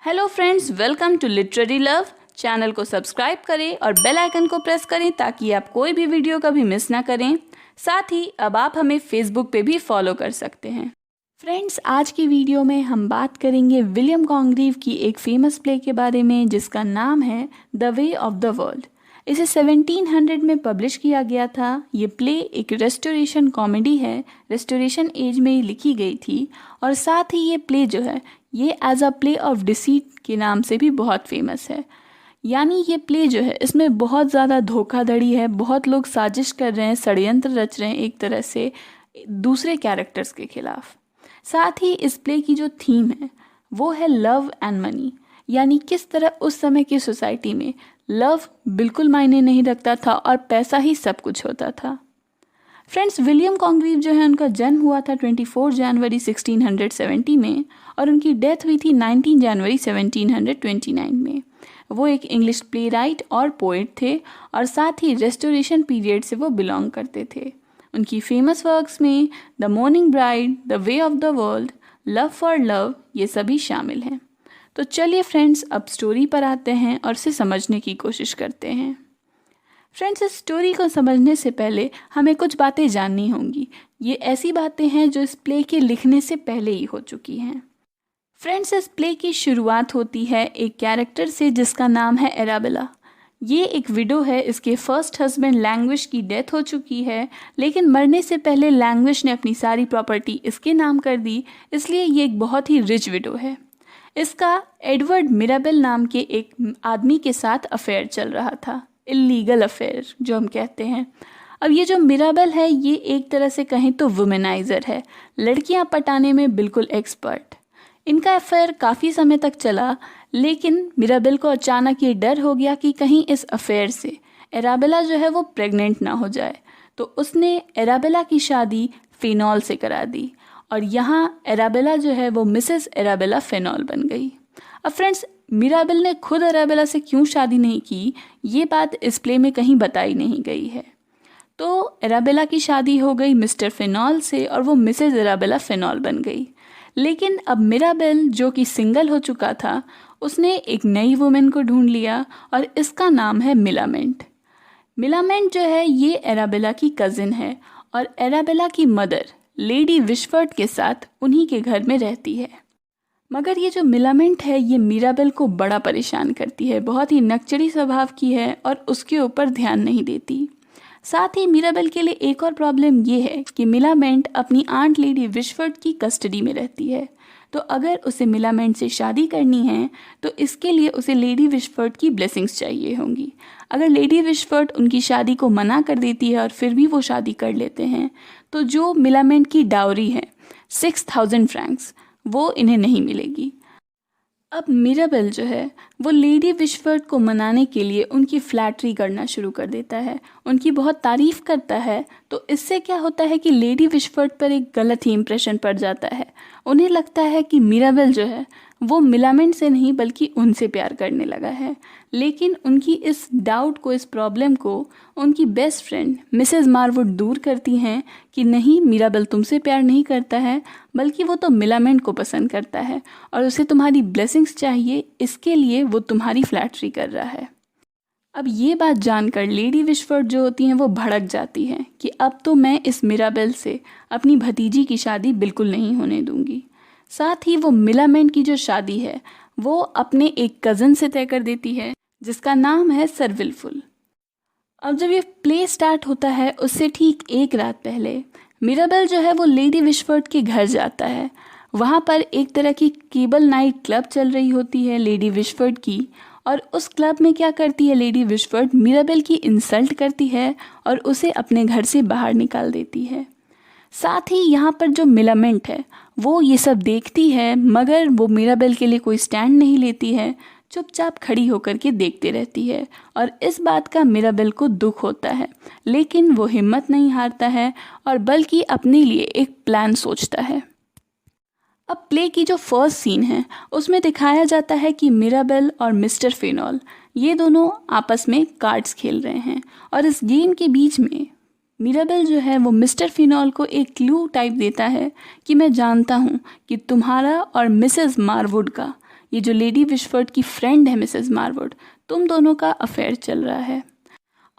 Hello friends, welcome to literary love. Channel को subscribe करें और बेल आइकन को प्रेस करें ताकि आप कोई भी वीडियो कभी मिस ना करें। साथ ही अब आप हमें फेसबुक पे भी फॉलो कर सकते हैं। फ्रेंड्स, आज की वीडियो में हम बात करेंगे विलियम कॉन्ग्रीव की एक फेमस प्ले के बारे में जिसका नाम है the way of the world. इसे 1700 में पब्लिश किया गया था। ये प्ले एक रेस्टोरेशन कॉमेडी है, रेस्टोरेशन एज में ही लिखी गई थी और साथ ही ये प्ले जो है ये as a play of deceit के नाम से भी बहुत फेमस है। यानी ये प्ले जो है इसमें बहुत ज़्यादा धोखाधड़ी है, बहुत लोग साजिश कर रहे हैं, षड्यंत्र रच रहे हैं एक तरह से दूसरे कैरेक्टर्स के खिलाफ। साथ ही इस प्ले की जो थीम है वो है लव एंड मनी, यानी किस तरह उस समय की सोसाइटी में लव बिल्कुल मायने नहीं रखता था और पैसा ही सब कुछ होता था। फ्रेंड्स, विलियम कॉन्ग्रीव जो है उनका जन्म हुआ था 24 जनवरी 1670 में और उनकी डेथ हुई थी 19 जनवरी 1729 में। वो एक इंग्लिश प्ले राइट और पोएट थे और साथ ही रेस्टोरेशन पीरियड से वो बिलोंग करते थे। उनकी फेमस वर्क्स में the morning bride, the way of the world, love for love ये सभी शामिल हैं। तो चलिए फ्रेंड्स, अब स्टोरी पर आते हैं और इसे समझने की कोशिश करते हैं। फ्रेंड्स, इस स्टोरी को समझने से पहले हमें कुछ बातें जाननी होंगी। ये ऐसी बातें हैं जो इस प्ले के लिखने से पहले ही हो चुकी हैं। फ्रेंड्स, इस प्ले की शुरुआत होती है एक कैरेक्टर से जिसका नाम है एराबेला। ये एक विडो है। इसके फर्स्ट हस्बैंड लैंग्विश की डेथ हो चुकी है, लेकिन मरने से पहले लैंग्विश ने अपनी सारी प्रॉपर्टी इसके नाम कर दी, इसलिए ये एक बहुत ही रिच विडो है। इसका एडवर्ड मिराबेल नाम के एक आदमी के साथ अफेयर चल रहा था, इलीगल अफेयर जो हम कहते हैं। अब ये जो मिराबेल है ये एक तरह से कहें तो वुमेनाइजर है, लड़कियां पटाने में बिल्कुल एक्सपर्ट। इनका अफेयर काफ़ी समय तक चला, लेकिन मिराबेल को अचानक ये डर हो गया कि कहीं इस अफेयर से एराबेला जो है वो प्रेग्नेंट ना हो जाए, तो उसने एराबेला की शादी फेनॉल से करा दी और यहाँ एराबेला जो है वो मिसेस एराबेला फेनॉल बन गई। अब फ्रेंड्स, मिराबेल ने खुद एराबेला से क्यों शादी नहीं की ये बात इस प्ले में कहीं बताई नहीं गई है। तो एराबेला की शादी हो गई मिस्टर फेनॉल से और वो मिसेस एराबेला फेनॉल बन गई। लेकिन अब मिराबेल जो कि सिंगल हो चुका था उसने एक नई वुमेन को ढूंढ लिया और इसका नाम है मिलामेंट। मिलामेंट जो है ये एराबेला की कज़िन है और एराबेला की मदर लेडी विशफर्ड के साथ उन्हीं के घर में रहती है। मगर ये जो मिलामेंट है ये मिराबेल को बड़ा परेशान करती है, बहुत ही नकचड़ी स्वभाव की है और उसके ऊपर ध्यान नहीं देती। साथ ही मिराबेल के लिए एक और प्रॉब्लम ये है कि मिलामेंट अपनी आंट लेडी विशफर्ड की कस्टडी में रहती है। तो अगर उसे मिलामेंट से शादी करनी है तो इसके लिए उसे लेडी विशफर्ड की ब्लेसिंग्स चाहिए होंगी। अगर लेडी विशफर्ड उनकी शादी को मना कर देती है और फिर भी वो शादी कर लेते हैं तो जो मिलामेंट की डाउरी है 6000 फ्रैंक्स वो इन्हें नहीं मिलेगी। अब मिराबेल जो है वो लेडी विशफर्ड को मनाने के लिए उनकी फ्लैटरी करना शुरू कर देता है, उनकी बहुत तारीफ करता है। तो इससे क्या होता है कि लेडी विशफर्ड पर एक गलत ही इंप्रेशन पड़ जाता है। उन्हें लगता है कि मिराबेल जो है वो मिलामेंट से नहीं बल्कि उनसे प्यार करने लगा है। लेकिन उनकी इस डाउट को, इस प्रॉब्लम को उनकी बेस्ट फ्रेंड मिसेस मारवुड दूर करती हैं कि नहीं, मिराबेल तुमसे प्यार नहीं करता है बल्कि वो तो मिलामेंट को पसंद करता है और उसे तुम्हारी ब्लेसिंग्स चाहिए, इसके लिए वो तुम्हारी फ्लैटरी कर रहा है। अब ये बात जानकर लेडी विशफर्ड जो होती हैं वो भड़क जाती हैं कि अब तो मैं इस मिराबेल से अपनी भतीजी की शादी बिल्कुल नहीं होने दूंगी। साथ ही वो मिलामेंट की जो शादी है वो अपने एक कज़न से तय कर देती है जिसका नाम है सर विल्फुल। अब जब ये प्ले स्टार्ट होता है उससे ठीक एक रात पहले मिराबेल जो है वो लेडी विशफर्ड के घर जाता है। वहाँ पर एक तरह की केबल नाइट क्लब चल रही होती है लेडी विशफर्ड की, और उस क्लब में क्या करती है लेडी विशफर्ड, मिराबेल की इंसल्ट करती है और उसे अपने घर से बाहर निकाल देती है। साथ ही यहाँ पर जो मिलामेंट है वो ये सब देखती है, मगर वो मिराबेल के लिए कोई स्टैंड नहीं लेती है, चुपचाप खड़ी होकर के देखते रहती है और इस बात का मिराबेल को दुख होता है। लेकिन वो हिम्मत नहीं हारता है और बल्कि अपने लिए एक प्लान सोचता है। अब प्ले की जो फर्स्ट सीन है उसमें दिखाया जाता है कि मिराबेल और मिस्टर फेनॉल ये दोनों आपस में कार्ड्स खेल रहे हैं और इस गेम के बीच में मिराबेल जो है वो मिस्टर फेनॉल को एक क्लू टाइप देता है कि मैं जानता हूँ कि तुम्हारा और मिसेस मारवुड का ये जो लेडी विशफोर्ड की फ्रेंड है मिसेस मारवुड, तुम दोनों का अफेयर चल रहा है।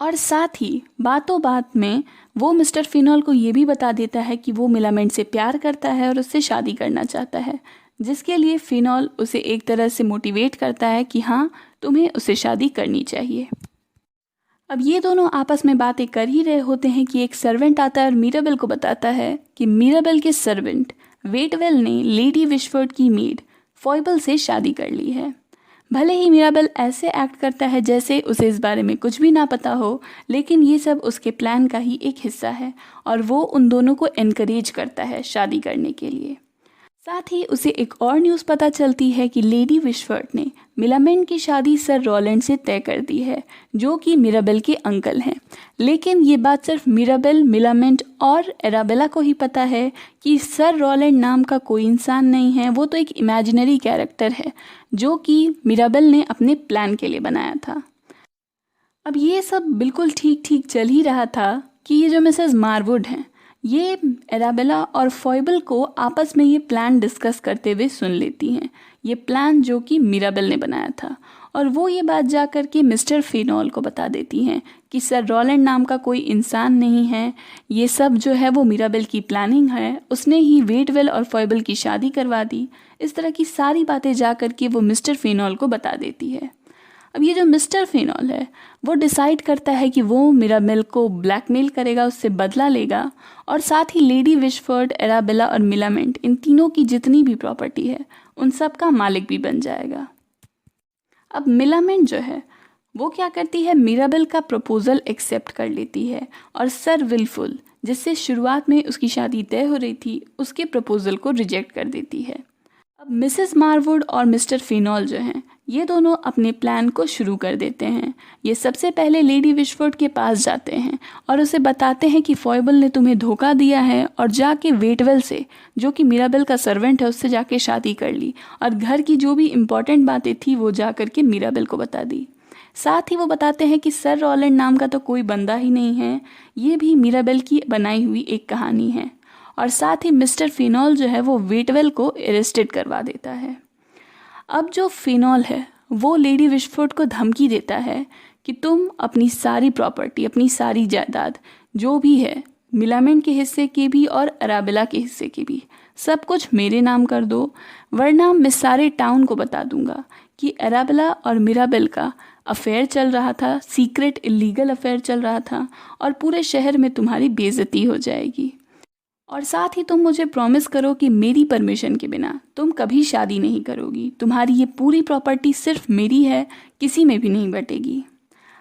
और साथ ही बातों बात में वो मिस्टर फिनोल को ये भी बता देता है कि वो मिलामेंट से प्यार करता है और उससे शादी करना चाहता है, जिसके लिए फिनोल उसे एक तरह से मोटिवेट करता है कि हाँ, तुम्हें उससे शादी करनी चाहिए। अब ये दोनों आपस में बातें कर ही रहे होते हैं कि एक सर्वेंट आता है और मिराबेल को बताता है कि मिराबेल के सर्वेंट वेटवेल ने लेडी विशफोर्ड की मेड फॉयबल से शादी कर ली है। भले ही मिराबेल ऐसे एक्ट करता है जैसे उसे इस बारे में कुछ भी ना पता हो, लेकिन ये सब उसके प्लान का ही एक हिस्सा है और वो उन दोनों को एनकरेज करता है शादी करने के लिए। साथ ही उसे एक और न्यूज़ पता चलती है कि लेडी विशफोर्ड ने मिलामेंट की शादी सर रॉलैंड से तय कर दी है, जो कि मिराबेल के अंकल हैं। लेकिन ये बात सिर्फ मिराबेल, मिलामेंट और एराबेला को ही पता है कि सर रॉलैंड नाम का कोई इंसान नहीं है, वो तो एक इमेजिनरी कैरेक्टर है जो कि मिराबेल ने अपने प्लान के लिए बनाया था। अब ये सब बिल्कुल ठीक ठीक चल ही रहा था कि ये जो मिसेस मारवुड हैं, ये एराबेला और फॉयबल को आपस में ये प्लान डिस्कस करते हुए सुन लेती हैं। ये प्लान जो कि मिराबेल ने बनाया था, और वो ये बात जा कर के मिस्टर फिनोल को बता देती हैं कि सर रॉलैंड नाम का कोई इंसान नहीं है, ये सब जो है वो मिराबेल की प्लानिंग है, उसने ही वेटवेल और फॉयबल की शादी करवा दी। इस तरह की सारी बातें जा कर के वो मिस्टर फिनोल को बता देती है। अब ये जो मिस्टर फिनोल है वो डिसाइड करता है कि वो मिराबेल को ब्लैकमेल करेगा, उससे बदला लेगा, और साथ ही लेडी विशफोर्ड, एराबेला और मिलामेंट, इन तीनों की जितनी भी प्रॉपर्टी है उन सब का मालिक भी बन जाएगा। अब मिलामेंट जो है वो क्या करती है, मिराबेल का प्रपोजल एक्सेप्ट कर लेती है और सर विल्फुल, जिससे शुरुआत में उसकी शादी तय हो रही थी, उसके प्रपोजल को रिजेक्ट कर देती है। अब मिसेस मारवुड और मिस्टर फिनोल जो हैं, ये दोनों अपने प्लान को शुरू कर देते हैं। ये सबसे पहले लेडी विशफोर्ड के पास जाते हैं और उसे बताते हैं कि फॉयबल ने तुम्हें धोखा दिया है, और जाके वेटवेल से, जो कि मिराबेल का सर्वेंट है, उससे जाके शादी कर ली और घर की जो भी इम्पोर्टेंट बातें थी वो जा कर के मिराबेल को बता दी। साथ ही वो बताते हैं कि सर रॉलैंड नाम का तो कोई बंदा ही नहीं है, ये भी मिराबेल की बनाई हुई एक कहानी है। और साथ ही मिस्टर फिनोल जो है वो वेटवेल को अरेस्टेड करवा देता है। अब जो फिनोल है वो लेडी विशफोर्ड को धमकी देता है कि तुम अपनी सारी प्रॉपर्टी, अपनी सारी जायदाद जो भी है, मिलामेंट के हिस्से की भी और अराबेला के हिस्से की भी, सब कुछ मेरे नाम कर दो, वरना मैं सारे टाउन को बता दूंगा कि अराबेला और मिराबेल का अफेयर चल रहा था, सीक्रेट इलीगल अफेयर चल रहा था, और पूरे शहर में तुम्हारी बेइज्जती हो जाएगी। और साथ ही तुम मुझे प्रॉमिस करो कि मेरी परमिशन के बिना तुम कभी शादी नहीं करोगी, तुम्हारी ये पूरी प्रॉपर्टी सिर्फ मेरी है, किसी में भी नहीं बटेगी।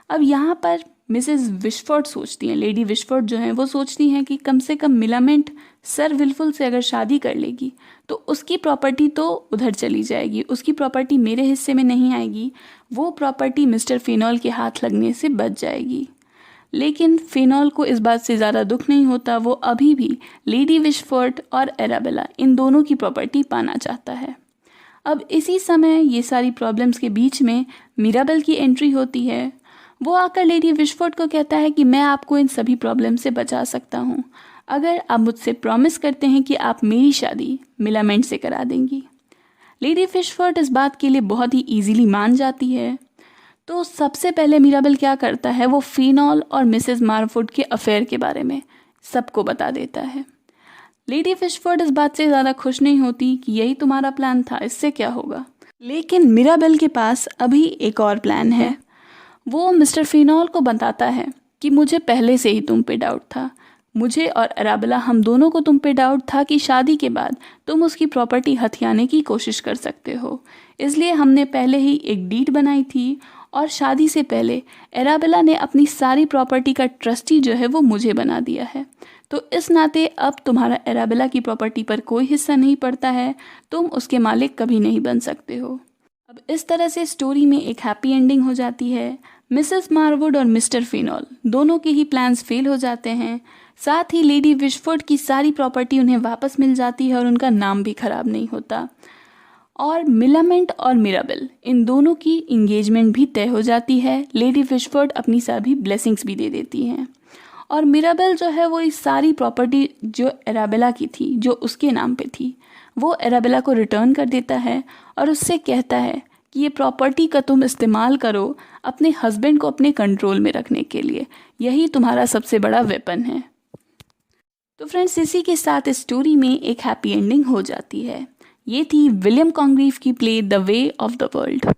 अब यहाँ पर मिसेस विशफोर्ड सोचती हैं, लेडी विशफोर्ड जो हैं वो सोचती हैं कि कम से कम मिलामेंट सर विल्फुल से अगर शादी कर लेगी तो उसकी प्रॉपर्टी तो उधर चली जाएगी, उसकी प्रॉपर्टी मेरे हिस्से में नहीं आएगी, वो प्रॉपर्टी मिस्टर फिनोल के हाथ लगने से बच जाएगी। लेकिन फिनोल को इस बात से ज़्यादा दुख नहीं होता, वो अभी भी लेडी विशफोर्ड और एराबेला, इन दोनों की प्रॉपर्टी पाना चाहता है। अब इसी समय ये सारी प्रॉब्लम्स के बीच में मिराबेल की एंट्री होती है। वो आकर लेडी विशफोर्ड को कहता है कि मैं आपको इन सभी प्रॉब्लम से बचा सकता हूँ, अगर आप मुझसे प्रॉमिस करते हैं कि आप मेरी शादी मिलामेंट से करा देंगी। लेडी विशफोर्ड इस बात के लिए बहुत ही ईजीली मान जाती है। तो सबसे पहले मिराबेल क्या करता है, वो फिनोल और मिसेस मारवुड के अफेयर के बारे में सबको बता देता है। लेडी विशफोर्ड इस बात से ज़्यादा खुश नहीं होती कि यही तुम्हारा प्लान था, इससे क्या होगा। लेकिन मिराबेल के पास अभी एक और प्लान है। वो मिस्टर फिनोल को बताता है कि मुझे पहले से ही तुम पे डाउट था, मुझे और अराबेला, हम दोनों को तुम पे डाउट था कि शादी के बाद तुम उसकी प्रॉपर्टी हथियाने की कोशिश कर सकते हो, इसलिए हमने पहले ही एक डीड बनाई थी, और शादी से पहले एराबेला ने अपनी सारी प्रॉपर्टी का ट्रस्टी जो है वो मुझे बना दिया है। तो इस नाते अब तुम्हारा एराबेला की प्रॉपर्टी पर कोई हिस्सा नहीं पड़ता है, तुम उसके मालिक कभी नहीं बन सकते हो। अब इस तरह से स्टोरी में एक हैप्पी एंडिंग हो जाती है। मिसेस मारवुड और मिस्टर फिनोल दोनों के ही प्लान्स फेल हो जाते हैं। साथ ही लेडी विशफोर्ड की सारी प्रॉपर्टी उन्हें वापस मिल जाती है और उनका नाम भी खराब नहीं होता। और मिलामेंट और मिराबेल, इन दोनों की इंगेजमेंट भी तय हो जाती है। लेडी विशफोर्ड अपनी सभी ब्लेसिंग्स भी दे देती हैं, और मिराबेल जो है वो इस सारी प्रॉपर्टी जो एराबेला की थी, जो उसके नाम पे थी, वो एराबेला को रिटर्न कर देता है और उससे कहता है कि ये प्रॉपर्टी का तुम इस्तेमाल करो अपने हस्बैंड को अपने कंट्रोल में रखने के लिए, यही तुम्हारा सबसे बड़ा वेपन है। तो फ्रेंड्स, इसी के साथ इस स्टोरी में एक हैप्पी एंडिंग हो जाती है। ये थी विलियम कॉन्ग्रीव की play the way of the world.